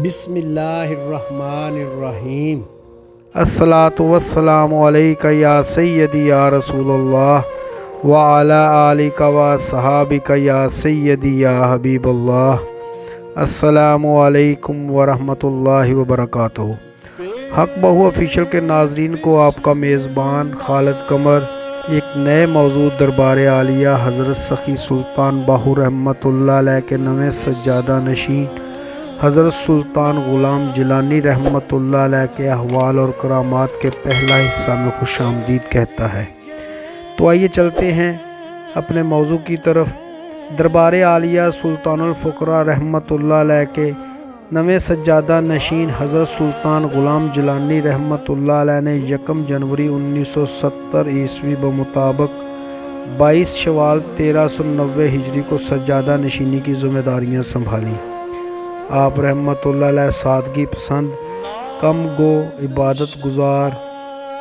بسم اللہ الرحمن الرحیم۔ الصلاۃ والسلام علیک یا سیدی یا رسول اللہ وعلی آلک و صحابک یا سیدی یا حبیب اللہ۔ السلام علیکم ورحمۃ اللہ وبرکاتہ۔ حق بہو آفیشیل کے ناظرین کو آپ کا میزبان خالد قمر ایک نئے موضوع دربار عالیہ حضرت سخی سلطان باہو رحمۃ اللہ علیہ کے نویں سجادہ نشین حضرت سلطان غلام جیلانی رحمۃ اللہ علیہ کے احوال اور کرامات کے پہلا حصہ میں خوش آمدید کہتا ہے۔ تو آئیے چلتے ہیں اپنے موضوع کی طرف۔ دربار عالیہ سلطان الفقراء رحمۃ اللہ علیہ کے نویں سجادہ نشین حضرت سلطان غلام جیلانی رحمۃ اللہ علیہ نے 1 جنوری 1970 عیسوی بمطابق 22 شوال 1390 ہجری کو سجادہ نشینی کی ذمہ داریاں سنبھالیں۔ آپ رحمۃ اللہ علیہ سادگی پسند، کم گو، عبادت گزار،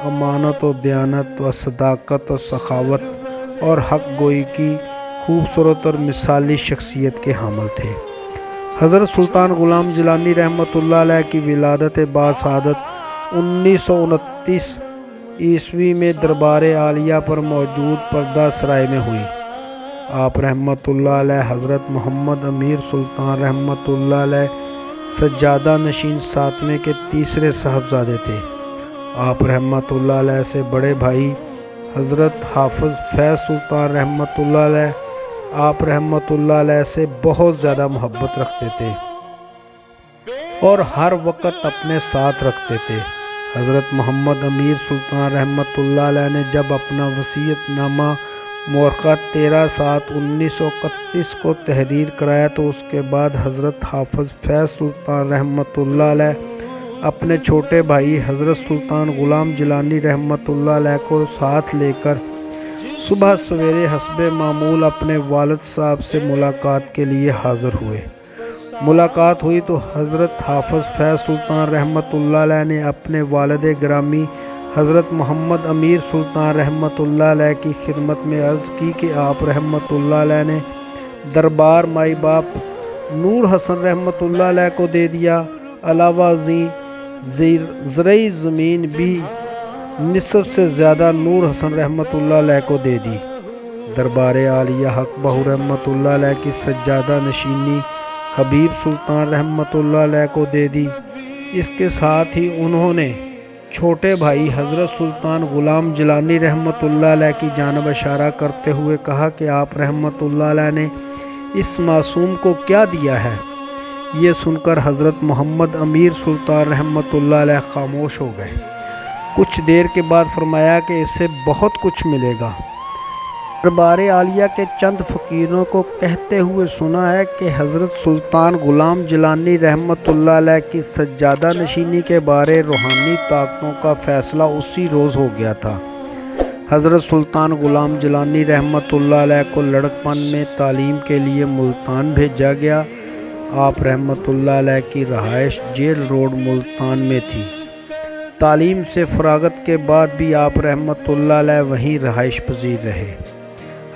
امانت و دیانت و صداقت و سخاوت اور حق گوئی کی خوبصورت اور مثالی شخصیت کے حامل تھے۔ حضرت سلطان غلام جیلانی رحمۃ اللہ علیہ کی ولادت باسعادت 1929 عیسوی میں دربار عالیہ پر موجود پردہ سرائے میں ہوئی۔ آپ رحمۃ اللہ علیہ حضرت محمد امیر سلطان رحمۃ اللہ علیہ سجادہ نشین 7ویں کے تیسرے صاحبزادے تھے۔ آپ رحمۃ اللہ علیہ سے بڑے بھائی حضرت حافظ فیض سلطان رحمۃ اللہ علیہ آپ رحمۃ اللہ علیہ سے بہت زیادہ محبت رکھتے تھے اور ہر وقت اپنے ساتھ رکھتے تھے۔ حضرت محمد امیر سلطان رحمۃ اللہ علیہ نے جب اپنا وصیت نامہ مورخہ 13/7/1931 کو تحریر کرایا تو اس کے بعد حضرت حافظ فیض سلطان رحمۃ اللہ علیہ اپنے چھوٹے بھائی حضرت سلطان غلام جیلانی رحمۃ اللہ علیہ کو ساتھ لے کر صبح سویرے حسب معمول اپنے والد صاحب سے ملاقات کے لیے حاضر ہوئے۔ ملاقات ہوئی تو حضرت حافظ فیض سلطان رحمۃ اللہ علیہ نے اپنے والد گرامی حضرت محمد امیر سلطان رحمۃ اللہ علیہ کی خدمت میں عرض کی کہ آپ رحمۃ اللہ علیہ نے دربار مائی باپ نور حسن رحمۃ اللہ علیہ کو دے دیا، علاوہ ازیں زرعی زمین بھی نصف سے زیادہ نور حسن رحمۃ اللہ علیہ کو دے دی۔ دربار عالیہ حق بہو رحمۃ اللہ علیہ کی سجادہ نشینی حبیب سلطان رحمۃ اللہ علیہ کو دے دی۔ اس کے ساتھ ہی انہوں نے چھوٹے بھائی حضرت سلطان غلام جیلانی رحمۃ اللہ علیہ کی جانب اشارہ کرتے ہوئے کہا کہ آپ رحمۃ اللہ علیہ نے اس معصوم کو کیا دیا ہے؟ یہ سن کر حضرت محمد امیر سلطان رحمۃ اللہ علیہ خاموش ہو گئے۔ کچھ دیر کے بعد فرمایا کہ اسے بہت کچھ ملے گا۔ دربار عالیہ کے چند فقیروں کو کہتے ہوئے سنا ہے کہ حضرت سلطان غلام جیلانی رحمۃ اللہ علیہ کی سجادہ نشینی کے بارے روحانی طاقتوں کا فیصلہ اسی روز ہو گیا تھا۔ حضرت سلطان غلام جیلانی رحمۃ اللہ علیہ کو لڑکپن میں تعلیم کے لیے ملتان بھیجا گیا۔ آپ رحمۃ اللہ علیہ کی رہائش جیل روڈ ملتان میں تھی۔ تعلیم سے فراغت کے بعد بھی آپ رحمۃ اللہ علیہ وہیں رہائش پذیر رہے۔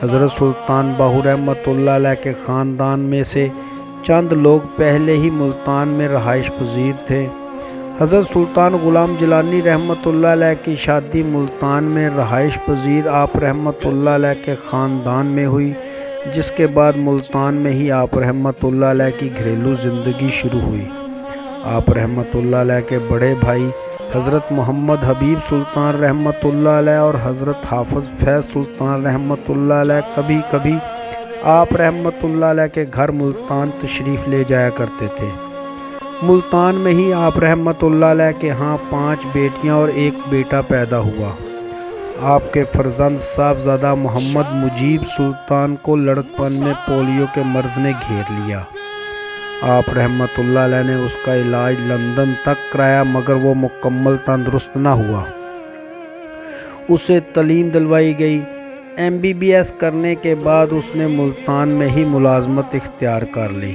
حضرت سلطان باہو رحمۃ اللہ علیہ کے خاندان میں سے چند لوگ پہلے ہی ملتان میں رہائش پذیر تھے۔ حضرت سلطان غلام جیلانی رحمۃ اللہ علیہ کی شادی ملتان میں رہائش پذیر آپ رحمۃ اللہ علیہ کے خاندان میں ہوئی، جس کے بعد ملتان میں ہی آپ رحمۃ اللہ علیہ کی گھریلو زندگی شروع ہوئی۔ آپ رحمۃ اللہ علیہ کے بڑے بھائی حضرت محمد حبیب سلطان رحمۃ اللہ علیہ اور حضرت حافظ فیض سلطان رحمۃ اللہ علیہ کبھی کبھی آپ رحمۃ اللہ علیہ کے گھر ملتان تشریف لے جایا کرتے تھے۔ ملتان میں ہی آپ رحمۃ اللہ علیہ کے ہاں 5 بیٹیاں اور 1 بیٹا پیدا ہوا۔ آپ کے فرزند صاحبزادہ محمد مجیب سلطان کو لڑکپن میں پولیو کے مرض نے گھیر لیا۔ آپ رحمۃ اللہ علیہ نے اس کا علاج لندن تک کرایا مگر وہ مکمل تندرست نہ ہوا۔ اسے تعلیم دلوائی گئی۔ MBBS کرنے کے بعد اس نے ملتان میں ہی ملازمت اختیار کر لی۔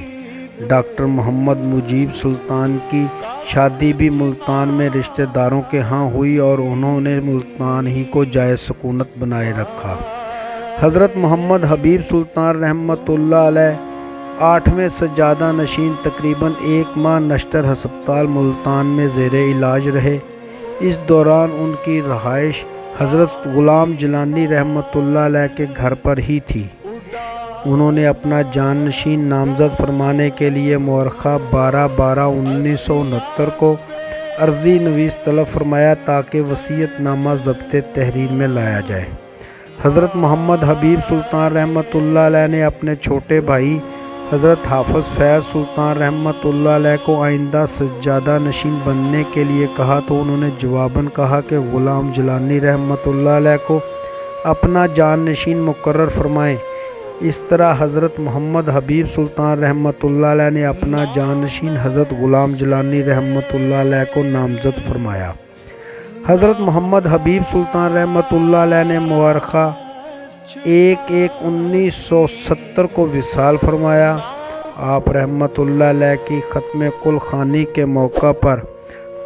ڈاکٹر محمد مجیب سلطان کی شادی بھی ملتان میں رشتہ داروں کے ہاں ہوئی اور انہوں نے ملتان ہی کو جائے سکونت بنائے رکھا۔ حضرت محمد حبیب سلطان رحمۃ اللہ علیہ 8ویں سجادہ نشین تقریباً 1 ماہ نشتر ہسپتال ملتان میں زیر علاج رہے۔ اس دوران ان کی رہائش حضرت غلام جیلانی رحمۃ اللہ علیہ کے گھر پر ہی تھی۔ انہوں نے اپنا جانشین نامزد فرمانے کے لیے مورخہ 12/12/1969 کو عرضی نویس طلب فرمایا تاکہ وصیت نامہ ضبط تحریر میں لایا جائے۔ حضرت محمد حبیب سلطان رحمۃ اللہ علیہ نے اپنے چھوٹے بھائی حضرت حافظ فیض سلطان رحمۃ اللہ علیہ کو آئندہ سجادہ نشین بننے کے لیے کہا تو انہوں نے جواباً کہا کہ غلام جیلانی رحمۃ اللہ علیہ کو اپنا جانشین مقرر فرمائیں۔ اس طرح حضرت محمد حبیب سلطان رحمۃ اللہ علیہ نے اپنا جانشین حضرت غلام جیلانی رحمۃ اللہ علیہ کو نامزد فرمایا۔ حضرت محمد حبیب سلطان رحمۃ اللہ علیہ نے مورخہ 1/1/1970 کو وصال فرمایا۔ آپ رحمۃ اللہ علیہ کی ختم کل خوانی کے موقع پر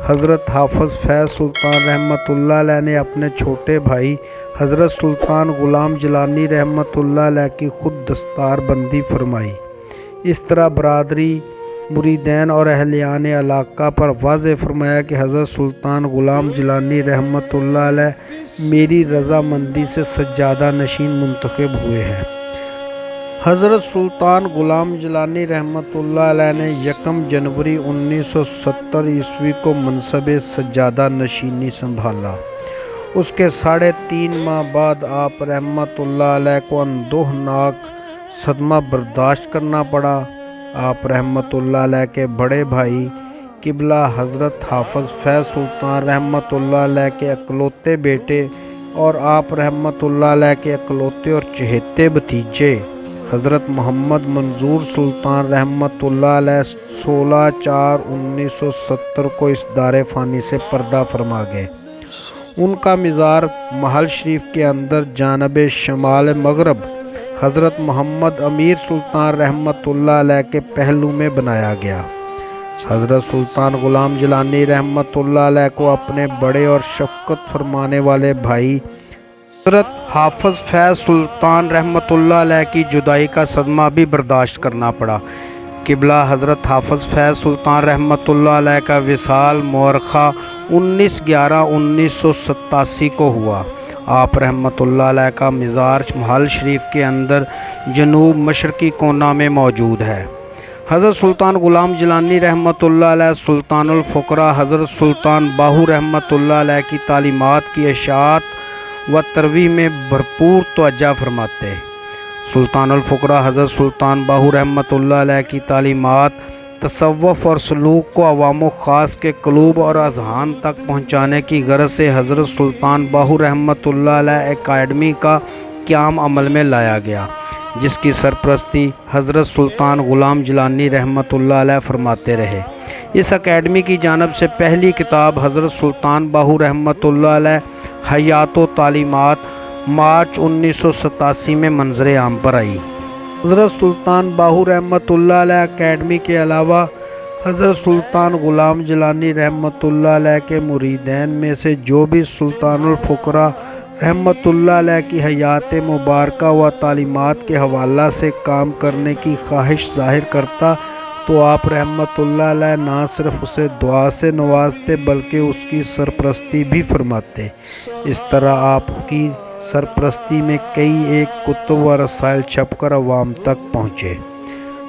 حضرت حافظ فیض سلطان رحمۃ اللہ علیہ نے اپنے چھوٹے بھائی حضرت سلطان غلام جیلانی رحمۃ اللہ علیہ کی خود دستار بندی فرمائی۔ اس طرح برادری، مریدین اور اہلیان علاقہ پر واضح فرمایا کہ حضرت سلطان غلام جیلانی رحمۃ اللہ علیہ میری رضامندی سے سجادہ نشین منتخب ہوئے ہیں۔ حضرت سلطان غلام جیلانی رحمۃ اللہ علیہ نے 1 جنوری 1970 عیسوی کو منصب سجادہ نشینی سنبھالا۔ اس کے 3.5 ماہ بعد آپ رحمۃ اللہ علیہ کو اندوہناک صدمہ برداشت کرنا پڑا۔ آپ رحمۃ اللہ علیہ کے بڑے بھائی قبلہ حضرت حافظ فیض سلطان رحمۃ اللہ علیہ کے اکلوتے بیٹے اور آپ رحمۃ اللہ علیہ کے اکلوتے اور چہیتے بھتیجے حضرت محمد منظور سلطان رحمۃ اللہ علیہ 16/4/1970 کو اس دار فانی سے پردہ فرما گئے۔ ان کا مزار محل شریف کے اندر جانب شمال مغرب حضرت محمد امیر سلطان رحمۃ اللہ علیہ کے پہلو میں بنایا گیا۔ حضرت سلطان غلام جیلانی رحمۃ اللہ علیہ کو اپنے بڑے اور شفقت فرمانے والے بھائی حضرت حافظ فیض سلطان رحمۃ اللہ علیہ کی جدائی کا صدمہ بھی برداشت کرنا پڑا۔ قبلہ حضرت حافظ فیض سلطان رحمۃ اللہ علیہ کا وصال مورخہ 19/11/1987 کو ہوا۔ آپ رحمۃ اللہ علیہ کا مزار محل شریف کے اندر جنوب مشرقی کونا میں موجود ہے۔ حضرت سلطان غلام جیلانی رحمۃ اللہ علیہ سلطان الفقراء حضرت سلطان باہو رحمۃ اللہ علیہ کی تعلیمات کی اشاعت و ترویج میں بھرپور توجہ فرماتے۔ سلطان الفقراء حضرت سلطان باہو رحمۃ اللہ علیہ کی تعلیمات تصوف اور سلوک کو عوام و خاص کے قلوب اور اذہان تک پہنچانے کی غرض سے حضرت سلطان باہو رحمۃ اللہ علیہ اکیڈمی کا قیام عمل میں لایا گیا، جس کی سرپرستی حضرت سلطان غلام جیلانی رحمۃ اللہ علیہ فرماتے رہے۔ اس اکیڈمی کی جانب سے پہلی کتاب حضرت سلطان باہو رحمۃ اللہ علیہ حیات و تعلیمات مارچ 1987 میں منظر عام پر آئی۔ حضرت سلطان باہو رحمۃ اللہ علیہ اکیڈمی کے علاوہ حضرت سلطان غلام جیلانی رحمۃ اللہ علیہ کے مریدین میں سے جو بھی سلطان الفقراء رحمۃ اللہ علیہ کی حیات مبارکہ و تعلیمات کے حوالہ سے کام کرنے کی خواہش ظاہر کرتا تو آپ رحمۃ اللہ علیہ نہ صرف اسے دعا سے نوازتے بلکہ اس کی سرپرستی بھی فرماتے۔ اس طرح آپ کی سرپرستی میں کئی ایک کتب و رسائل چھپ کر عوام تک پہنچے۔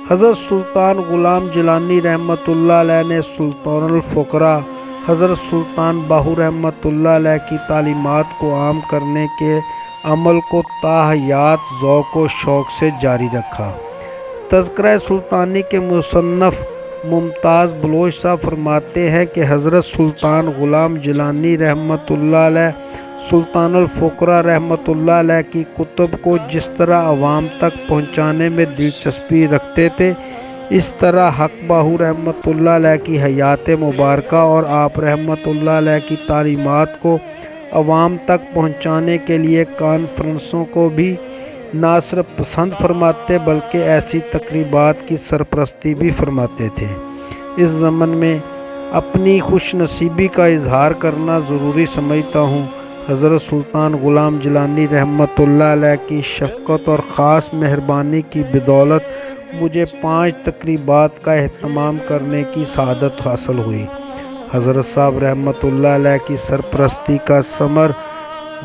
حضرت سلطان غلام جیلانی رحمۃ اللہ علیہ نے سلطان الفقراء حضرت سلطان باہو رحمۃ اللہ علیہ کی تعلیمات کو عام کرنے کے عمل کو تا حیات ذوق و شوق سے جاری رکھا۔ تذکرہ سلطانی کے مصنف ممتاز بلوچ صاحب فرماتے ہیں کہ حضرت سلطان غلام جیلانی رحمۃ اللہ علیہ سلطان الفقراء رحمۃ اللہ علیہ کی کتب کو جس طرح عوام تک پہنچانے میں دلچسپی رکھتے تھے، اس طرح حق باہو رحمۃ اللہ علیہ کی حیات مبارکہ اور آپ رحمۃ اللہ علیہ کی تعلیمات کو عوام تک پہنچانے کے لیے کانفرنسوں کو بھی نہ صرف پسند فرماتے بلکہ ایسی تقریبات کی سرپرستی بھی فرماتے تھے۔ اس ضمن میں اپنی خوش نصیبی کا اظہار کرنا ضروری سمجھتا ہوں۔ حضرت سلطان غلام جیلانی رحمۃ اللہ علیہ کی شفقت اور خاص مہربانی کی بدولت مجھے 5 تقریبات کا اہتمام کرنے کی سعادت حاصل ہوئی۔ حضرت صاحب رحمۃ اللہ علیہ کی سرپرستی کا ثمر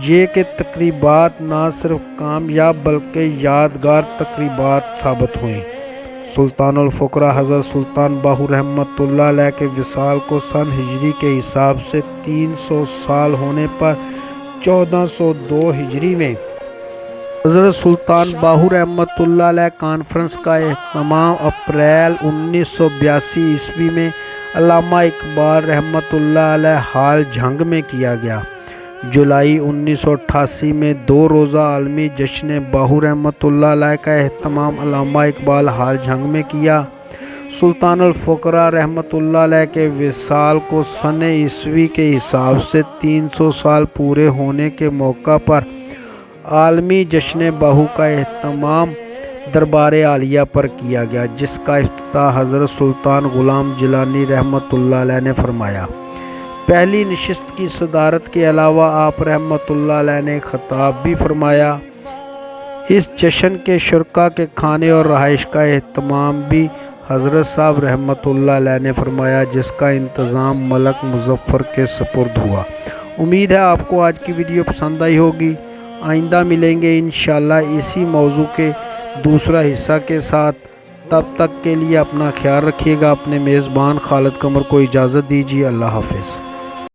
یہ کہ تقریبات نہ صرف کامیاب بلکہ یادگار تقریبات ثابت ہوئیں۔ سلطان الفقراء حضرت سلطان باہو رحمۃ اللہ علیہ کے وصال کو سن ہجری کے حساب سے 300 سال ہونے پر 1402 ہجری میں حضرت سلطان باہو رحمۃ اللہ علیہ کانفرنس کا اہتمام اپریل 1982 عیسوی میں علامہ اقبال رحمۃ اللہ علیہ ہال جھنگ میں کیا گیا۔ جولائی 1988 میں 2 روزہ عالمی جشن باہو رحمۃ اللہ علیہ کا اہتمام علامہ اقبال ہال جھنگ میں کیا۔ سلطان الفقراء رحمۃ اللہ علیہ کے وصال کو سن عیسوی کے حساب سے 300 سال پورے ہونے کے موقع پر عالمی جشن باہو کا اہتمام دربار عالیہ پر کیا گیا، جس کا افتتاح حضرت سلطان غلام جیلانی رحمۃ اللہ علیہ نے فرمایا۔ پہلی نشست کی صدارت کے علاوہ آپ رحمۃ اللہ علیہ نے خطاب بھی فرمایا۔ اس جشن کے شرکاء کے کھانے اور رہائش کا اہتمام بھی حضرت صاحب رحمۃ اللہ علیہ نے فرمایا، جس کا انتظام ملک مظفر کے سپرد ہوا۔ امید ہے آپ کو آج کی ویڈیو پسند آئی ہوگی۔ آئندہ ملیں گے انشاءاللہ اسی موضوع کے دوسرا حصہ کے ساتھ۔ تب تک کے لیے اپنا خیال رکھیے گا۔ اپنے میزبان خالد قمر کو اجازت دیجیے۔ اللہ حافظ۔